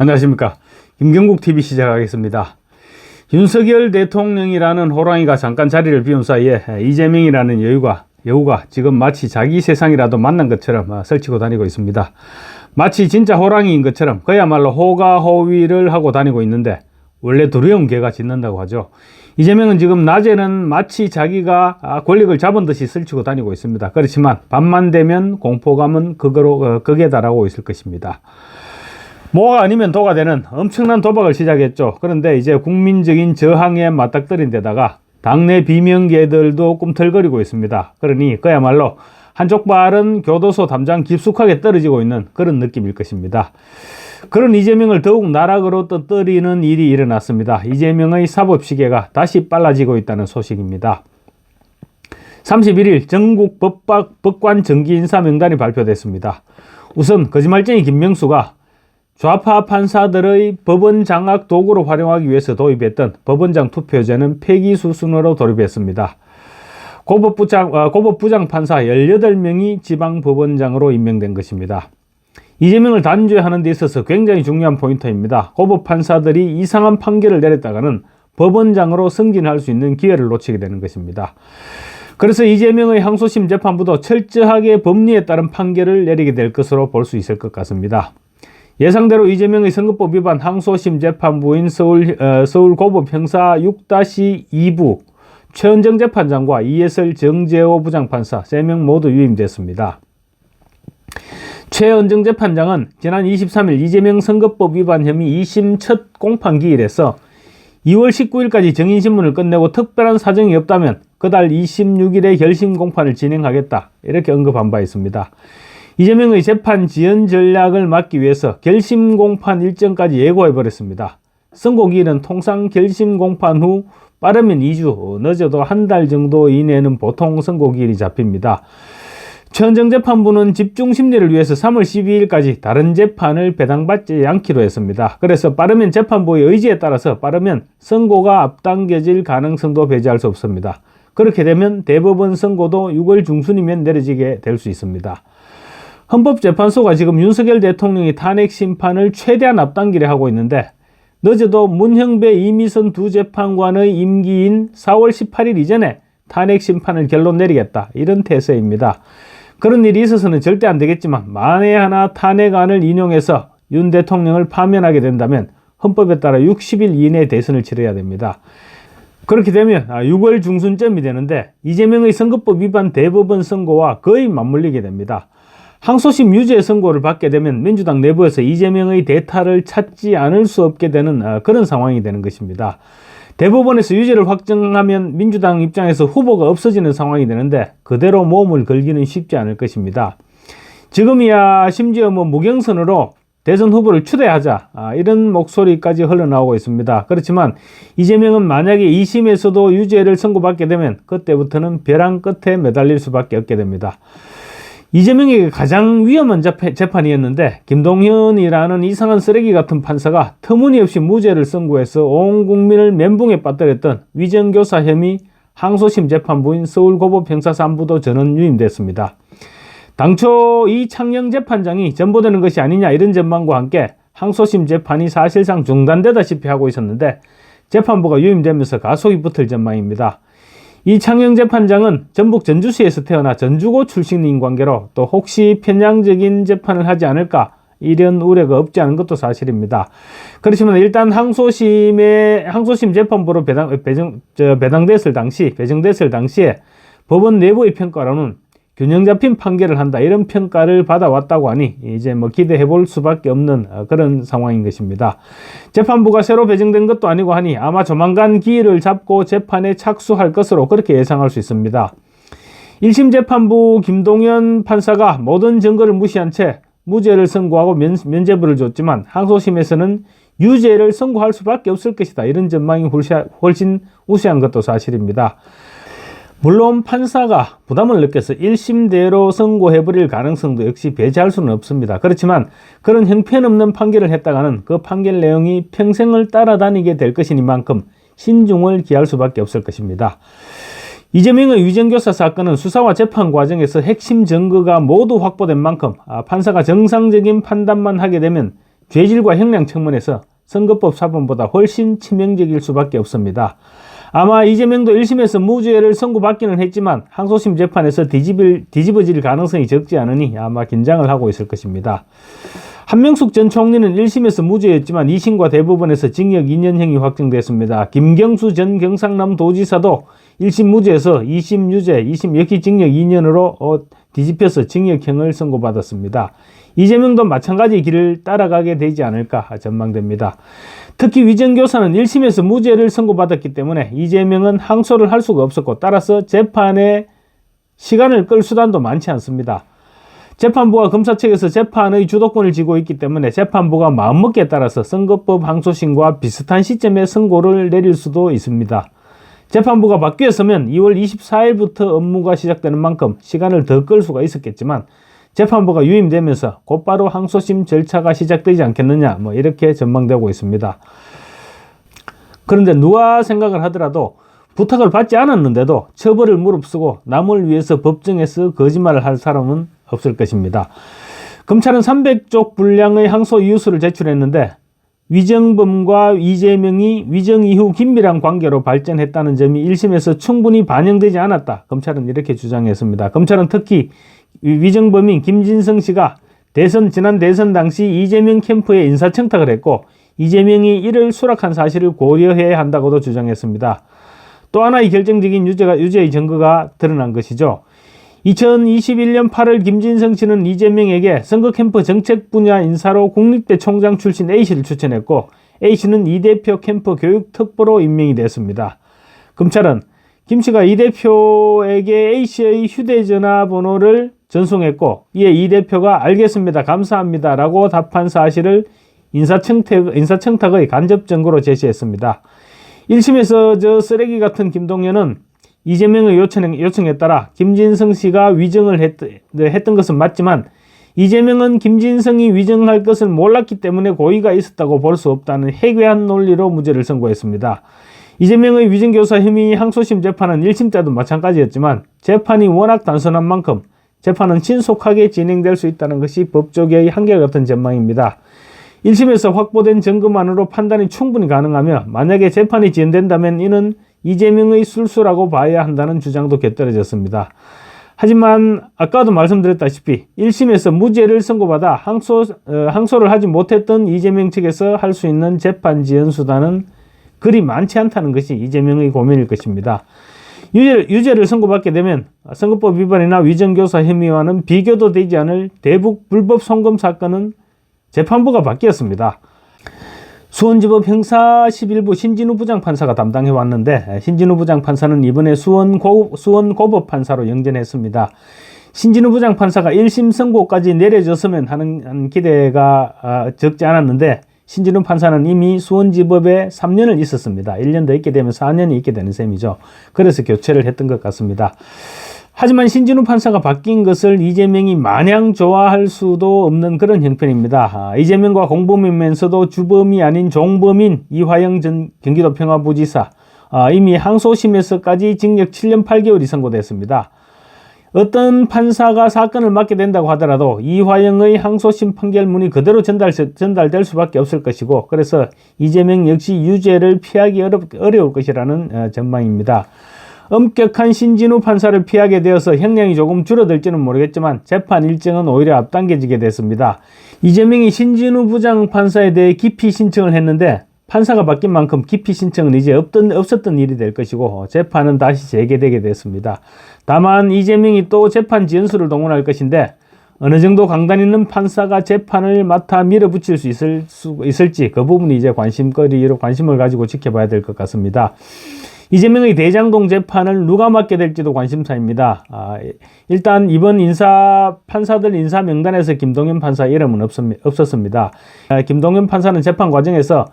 안녕하십니까. 김경국TV 시작하겠습니다. 윤석열 대통령이라는 호랑이가 잠깐 자리를 비운 사이에 이재명이라는 여우가 지금 마치 자기 세상이라도 만난 것처럼 설치고 다니고 있습니다. 마치 진짜 호랑이인 것처럼 그야말로 호가호위를 하고 다니고 있는데 원래 두려운 개가 짖는다고 하죠. 이재명은 지금 낮에는 마치 자기가 권력을 잡은 듯이 설치고 다니고 있습니다. 그렇지만 밤만 되면 공포감은 극에 달하고 있을 것입니다. 뭐가 아니면 도가 되는 엄청난 도박을 시작했죠. 그런데 이제 국민적인 저항에 맞닥뜨린 데다가 당내 비명계들도 꿈틀거리고 있습니다. 그러니 그야말로 한쪽 발은 교도소 담장 깊숙하게 떨어지고 있는 그런 느낌일 것입니다. 그런 이재명을 더욱 나락으로 떠뜨리는 일이 일어났습니다. 이재명의 사법시계가 다시 빨라지고 있다는 소식입니다. 31일 전국 법관 정기인사 명단이 발표됐습니다. 우선 거짓말쟁이 김명수가 좌파 판사들의 법원 장악 도구로 활용하기 위해서 도입했던 법원장 투표제는 폐기 수순으로 돌입했습니다. 고법부장 판사 18명이 지방법원장으로 임명된 것입니다. 이재명을 단죄하는 데 있어서 굉장히 중요한 포인트입니다. 고법 판사들이 이상한 판결을 내렸다가는 법원장으로 승진할 수 있는 기회를 놓치게 되는 것입니다. 그래서 이재명의 항소심 재판부도 철저하게 법리에 따른 판결을 내리게 될 것으로 볼 수 있을 것 같습니다. 예상대로 이재명의 선거법 위반 항소심 재판부인 서울고법 형사 6-2부 최은정 재판장과 이해설 정재호 부장판사 3명 모두 유임됐습니다. 최은정 재판장은 지난 23일 이재명 선거법 위반 혐의 2심 첫 공판 기일에서 2월 19일까지 정인신문을 끝내고 특별한 사정이 없다면 그달 26일에 결심 공판을 진행하겠다, 이렇게 언급한 바 있습니다. 이재명의 재판 지연 전략을 막기 위해서 결심 공판 일정까지 예고해버렸습니다. 선고기일은 통상 결심 공판 후 빠르면 2주, 늦어도 한 달 정도 이내에는 보통 선고기일이 잡힙니다. 최은정 재판부는 집중 심리를 위해서 3월 12일까지 다른 재판을 배당받지 않기로 했습니다. 그래서 빠르면 재판부의 의지에 따라서 빠르면 선고가 앞당겨질 가능성도 배제할 수 없습니다. 그렇게 되면 대법원 선고도 6월 중순이면 내려지게 될 수 있습니다. 헌법재판소가 지금 윤석열 대통령이 탄핵 심판을 최대한 앞당기려 하고 있는데 늦어도 문형배, 이미선 두 재판관의 임기인 4월 18일 이전에 탄핵 심판을 결론 내리겠다, 이런 태세입니다. 그런 일이 있어서는 절대 안 되겠지만 만에 하나 탄핵안을 인용해서 윤 대통령을 파면하게 된다면 헌법에 따라 60일 이내에 대선을 치러야 됩니다. 그렇게 되면 6월 중순쯤이 되는데 이재명의 선거법 위반 대법원 선고와 거의 맞물리게 됩니다. 항소심 유죄 선고를 받게 되면 민주당 내부에서 이재명의 대타를 찾지 않을 수 없게 되는 그런 상황이 되는 것입니다. 대법원에서 유죄를 확정하면 민주당 입장에서 후보가 없어지는 상황이 되는데 그대로 몸을 걸기는 쉽지 않을 것입니다. 지금이야 심지어 무경선으로 대선 후보를 추대하자, 이런 목소리까지 흘러나오고 있습니다. 그렇지만 이재명은 만약에 2심에서도 유죄를 선고받게 되면 그때부터는 벼랑 끝에 매달릴 수밖에 없게 됩니다. 이재명에게 가장 위험한 재판이었는데 김동현이라는 이상한 쓰레기 같은 판사가 터무니없이 무죄를 선고해서 온 국민을 멘붕에 빠뜨렸던 위정교사 혐의 항소심 재판부인 서울고법 형사 3부도 전원 유임됐습니다. 당초 이창영 재판장이 전보되는 것이 아니냐, 이런 전망과 함께 항소심 재판이 사실상 중단되다시피 하고 있었는데 재판부가 유임되면서 가속이 붙을 전망입니다. 이창영 재판장은 전북 전주시에서 태어나 전주고 출신인 관계로 또 혹시 편향적인 재판을 하지 않을까, 이런 우려가 없지 않은 것도 사실입니다. 그렇지만 일단 항소심 재판부로 배정됐을 당시에 법원 내부의 평가로는 균형 잡힌 판결을 한다, 이런 평가를 받아왔다고 하니 이제 기대해 볼 수밖에 없는 그런 상황인 것입니다. 재판부가 새로 배정된 것도 아니고 하니 아마 조만간 기일을 잡고 재판에 착수할 것으로 그렇게 예상할 수 있습니다. 1심 재판부 김동현 판사가 모든 증거를 무시한 채 무죄를 선고하고 면죄부를 줬지만 항소심에서는 유죄를 선고할 수밖에 없을 것이다, 이런 전망이 훨씬 우세한 것도 사실입니다. 물론 판사가 부담을 느껴서 1심대로 선고해버릴 가능성도 역시 배제할 수는 없습니다. 그렇지만 그런 형편없는 판결을 했다가는 그 판결 내용이 평생을 따라다니게 될 것이니만큼 신중을 기할 수밖에 없을 것입니다. 이재명의 위정교사 사건은 수사와 재판 과정에서 핵심 증거가 모두 확보된 만큼 판사가 정상적인 판단만 하게 되면 죄질과 형량 측면에서 선거법 사범보다 훨씬 치명적일 수밖에 없습니다. 아마 이재명도 1심에서 무죄를 선고받기는 했지만 항소심 재판에서 뒤집어질 가능성이 적지 않으니 아마 긴장을 하고 있을 것입니다. 한명숙 전 총리는 1심에서 무죄였지만 2심과 대법원에서 징역 2년형이 확정됐습니다. 김경수 전 경상남 도지사도 1심 무죄에서 2심 유죄, 2심 역시 징역 2년으로 뒤집혀서 징역형을 선고받았습니다. 이재명도 마찬가지 길을 따라가게 되지 않을까 전망됩니다. 특히 위정교사는 1심에서 무죄를 선고받았기 때문에 이재명은 항소를 할 수가 없었고 따라서 재판에 시간을 끌 수단도 많지 않습니다. 재판부와 검사 측에서 재판의 주도권을 쥐고 있기 때문에 재판부가 마음먹기에 따라서 선거법 항소심과 비슷한 시점에 선고를 내릴 수도 있습니다. 재판부가 바뀌었으면 2월 24일부터 업무가 시작되는 만큼 시간을 더 끌 수가 있었겠지만 재판부가 유임되면서 곧바로 항소심 절차가 시작되지 않겠느냐 이렇게 전망되고 있습니다. 그런데 누가 생각을 하더라도 부탁을 받지 않았는데도 처벌을 무릅쓰고 남을 위해서 법정에서 거짓말을 할 사람은 없을 것입니다. 검찰은 300쪽 분량의 항소 이유서를 제출했는데 위정범과 이재명이 위정 이후 긴밀한 관계로 발전했다는 점이 1심에서 충분히 반영되지 않았다. 검찰은 이렇게 주장했습니다. 검찰은 특히 위정범인 김진성 씨가 지난 대선 당시 이재명 캠프에 인사청탁을 했고 이재명이 이를 수락한 사실을 고려해야 한다고도 주장했습니다. 또 하나의 결정적인 유죄의 증거가 드러난 것이죠. 2021년 8월 김진성 씨는 이재명에게 선거캠프 정책 분야 인사로 국립대 총장 출신 A씨를 추천했고 A씨는 이 대표 캠프 교육특보로 임명이 됐습니다. 검찰은 김 씨가 이 대표에게 A씨의 휴대전화 번호를 전송했고 이에 이 대표가 알겠습니다. 감사합니다. 라고 답한 사실을 인사청탁의 간접 증거로 제시했습니다. 1심에서 쓰레기 같은 김동연은 이재명의 요청에 따라 김진성 씨가 위정을 했던 것은 맞지만 이재명은 김진성이 위정할 것을 몰랐기 때문에 고의가 있었다고 볼 수 없다는 해괴한 논리로 무죄를 선고했습니다. 이재명의 위정교사 혐의 항소심 재판은 1심 때도 마찬가지였지만 재판이 워낙 단순한 만큼 재판은 신속하게 진행될 수 있다는 것이 법조계의 한결같은 전망입니다. 1심에서 확보된 증거만으로 판단이 충분히 가능하며 만약에 재판이 진행된다면 이는 이재명의 술수라고 봐야 한다는 주장도 곁들여졌습니다. 하지만 아까도 말씀드렸다시피 1심에서 무죄를 선고받아 항소를 하지 못했던 이재명 측에서 할 수 있는 재판 지연 수단은 그리 많지 않다는 것이 이재명의 고민일 것입니다. 유죄를 선고받게 되면 선거법 위반이나 위정교사 혐의와는 비교도 되지 않을 대북 불법 송금 사건은 재판부가 바뀌었습니다. 수원지법 형사 11부 신진우 부장판사가 담당해 왔는데 신진우 부장판사는 이번에 수원 고법 판사로 영전했습니다. 신진우 부장판사가 1심 선고까지 내려졌으면 하는 기대가 적지 않았는데 신진우 판사는 이미 수원지법에 3년을 있었습니다. 1년 더 있게 되면 4년이 있게 되는 셈이죠. 그래서 교체를 했던 것 같습니다. 하지만 신진우 판사가 바뀐 것을 이재명이 마냥 좋아할 수도 없는 그런 형편입니다. 이재명과 공범이면서도 주범이 아닌 종범인 이화영 전 경기도 평화부지사 이미 항소심에서까지 징역 7년 8개월이 선고됐습니다. 어떤 판사가 사건을 맡게 된다고 하더라도 이화영의 항소심 판결문이 그대로 전달될 수밖에 없을 것이고 그래서 이재명 역시 유죄를 피하기 어려울 것이라는 전망입니다. 엄격한 신진우 판사를 피하게 되어서 형량이 조금 줄어들지는 모르겠지만 재판 일정은 오히려 앞당겨지게 됐습니다. 이재명이 신진우 부장판사에 대해 기피 신청을 했는데 판사가 바뀐 만큼 기피 신청은 이제 없었던 일이 될 것이고 재판은 다시 재개되게 됐습니다. 다만 이재명이 또 재판 지연수를 동원할 것인데 어느 정도 강단 있는 판사가 재판을 맡아 밀어붙일 수 있을지 그 부분이 이제 관심을 가지고 지켜봐야 될 것 같습니다. 이재명의 대장동 재판을 누가 맡게 될지도 관심사입니다. 일단 이번 판사들 인사 명단에서 김동연 판사 이름은 없었습니다. 김동연 판사는 재판 과정에서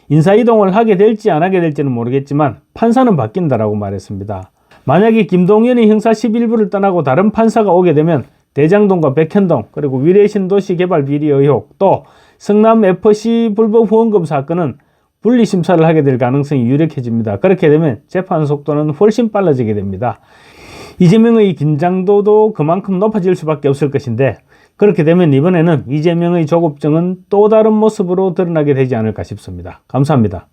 인사 이동을 하게 될지 안 하게 될지는 모르겠지만 판사는 바뀐다라고 말했습니다. 만약에 김동연이 형사 11부를 떠나고 다른 판사가 오게 되면 대장동과 백현동 그리고 위례신도시 개발 비리 의혹 또 성남 FC 불법 후원금 사건은 분리심사를 하게 될 가능성이 유력해집니다. 그렇게 되면 재판 속도는 훨씬 빨라지게 됩니다. 이재명의 긴장도도 그만큼 높아질 수밖에 없을 것인데, 그렇게 되면 이번에는 이재명의 조급증은 또 다른 모습으로 드러나게 되지 않을까 싶습니다. 감사합니다.